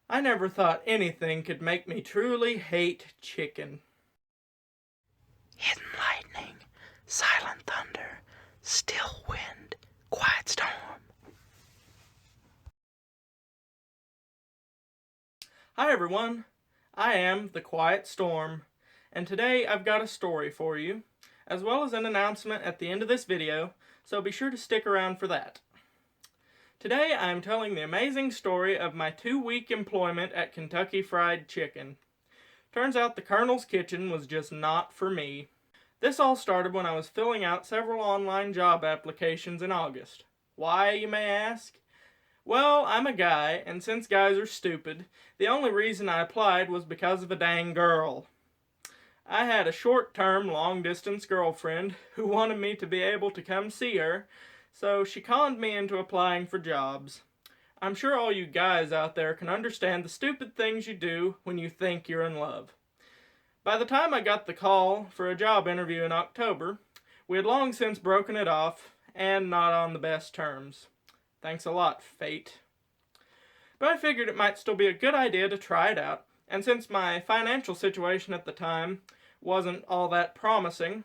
I never thought anything could make me truly hate chicken. Hidden lightning, silent thunder, still wind, quiet storm. Hi everyone, I am the Quiet Storm, and today I've got a story for you, as well as an announcement at the end of this video, so be sure to stick around for that. Today I am telling the amazing story of my 2-week employment at Kentucky Fried Chicken. Turns out the Colonel's Kitchen was just not for me. This all started when I was filling out several online job applications in August. Why, you may ask? Well, I'm a guy, and since guys are stupid, the only reason I applied was because of a dang girl. I had a short-term, long-distance girlfriend who wanted me to be able to come see her, so she conned me into applying for jobs. I'm sure all you guys out there can understand the stupid things you do when you think you're in love. By the time I got the call for a job interview in October, we had long since broken it off, and not on the best terms. Thanks a lot, fate. But I figured it might still be a good idea to try it out, and since my financial situation at the time wasn't all that promising,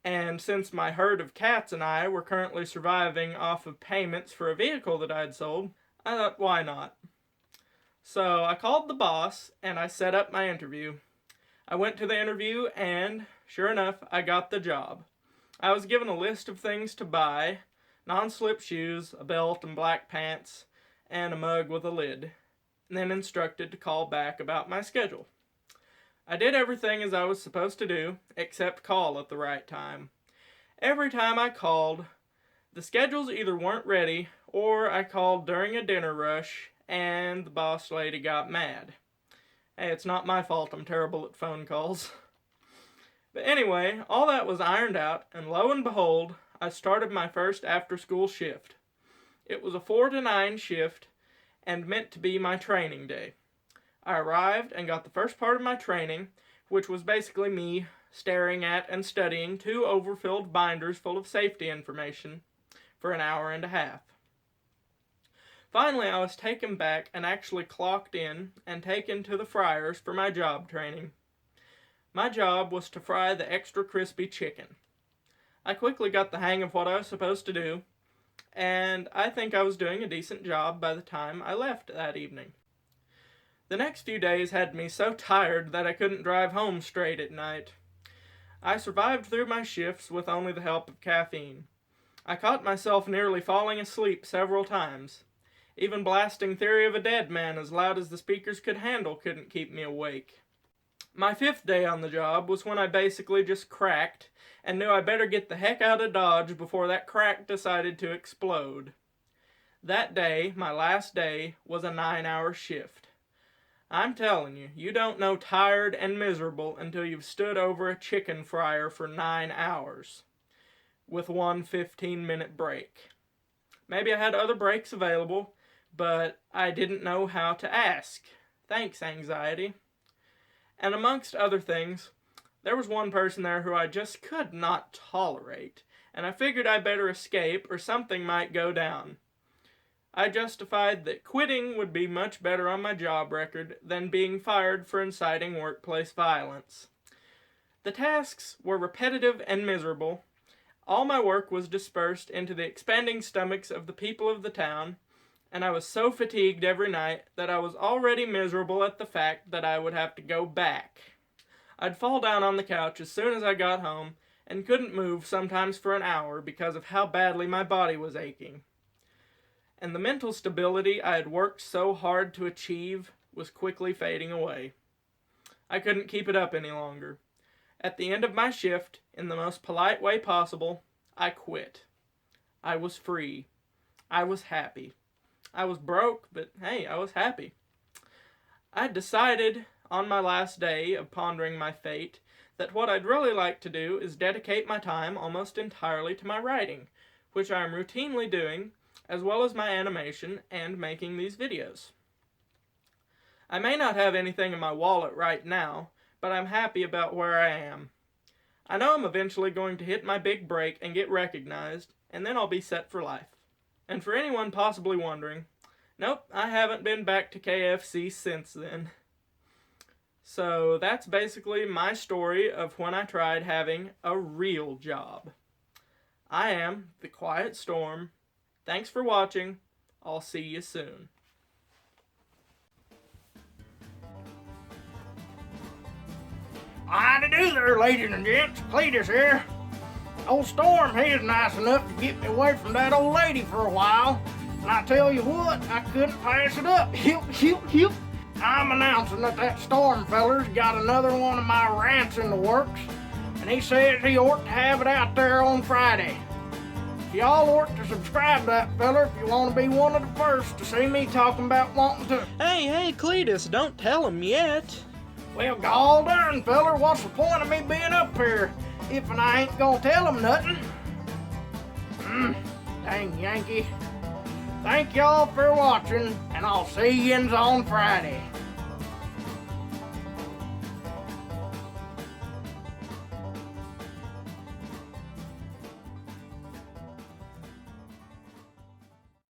and since my herd of cats and I were currently surviving off of payments for a vehicle that I'd sold, I thought, why not? So I called the boss and I set up my interview. I went to the interview and, sure enough, I got the job. I was given a list of things to buy: non-slip shoes, a belt and black pants, and a mug with a lid, and then instructed to call back about my schedule. I did everything as I was supposed to do, except call at the right time. Every time I called, the schedules either weren't ready, or I called during a dinner rush, and the boss lady got mad. Hey, it's not my fault I'm terrible at phone calls. But anyway, all that was ironed out, and lo and behold, I started my first after-school shift. It was a 4 to 9 shift, and meant to be my training day. I arrived and got the first part of my training, which was basically me staring at and studying 2 overfilled binders full of safety information for an hour and a half. Finally, I was taken back and actually clocked in and taken to the fryers for my job training. My job was to fry the extra crispy chicken. I quickly got the hang of what I was supposed to do, and I think I was doing a decent job by the time I left that evening. The next few days had me so tired that I couldn't drive home straight at night. I survived through my shifts with only the help of caffeine. I caught myself nearly falling asleep several times. Even blasting Theory of a Dead Man as loud as the speakers could handle couldn't keep me awake. My 5th day on the job was when I basically just cracked and knew I better get the heck out of Dodge before that crack decided to explode. That day, my last day, was a 9-hour shift. I'm telling you, you don't know tired and miserable until you've stood over a chicken fryer for 9 hours, with one 15-minute break. Maybe I had other breaks available, but I didn't know how to ask. Thanks, anxiety. And amongst other things, there was one person there who I just could not tolerate, and I figured I better escape or something might go down. I justified that quitting would be much better on my job record than being fired for inciting workplace violence. The tasks were repetitive and miserable. All my work was dispersed into the expanding stomachs of the people of the town, and I was so fatigued every night that I was already miserable at the fact that I would have to go back. I'd fall down on the couch as soon as I got home, and couldn't move sometimes for an hour because of how badly my body was aching. And the mental stability I had worked so hard to achieve was quickly fading away. I couldn't keep it up any longer. At the end of my shift, in the most polite way possible, I quit. I was free. I was happy. I was broke, but hey, I was happy. I decided on my last day of pondering my fate that what I'd really like to do is dedicate my time almost entirely to my writing, which I am routinely doing, as well as my animation and making these videos. I may not have anything in my wallet right now, but I'm happy about where I am. I know I'm eventually going to hit my big break and get recognized, and then I'll be set for life. And for anyone possibly wondering, Nope, I haven't been back to KFC since then. So that's basically my story of when I tried having a real job. I am the Quiet Storm. Thanks for watching. I'll see you soon. Howdy do there, ladies and gents. Cletus here. Old Storm, he's nice enough to get me away from that old lady for a while. And I tell you what, I couldn't pass it up. Hip. I'm announcing that Storm feller's got another one of my rants in the works. And he says he ought to have it out there on Friday. Y'all ought to subscribe to that feller if you want to be one of the first to see me talking about wanting to. Hey, Cletus, don't tell him yet. Well, gall darn, feller, what's the point of me being up here if I ain't gonna tell him nothing? Dang Yankee. Thank y'all for watching, and I'll see yous on Friday.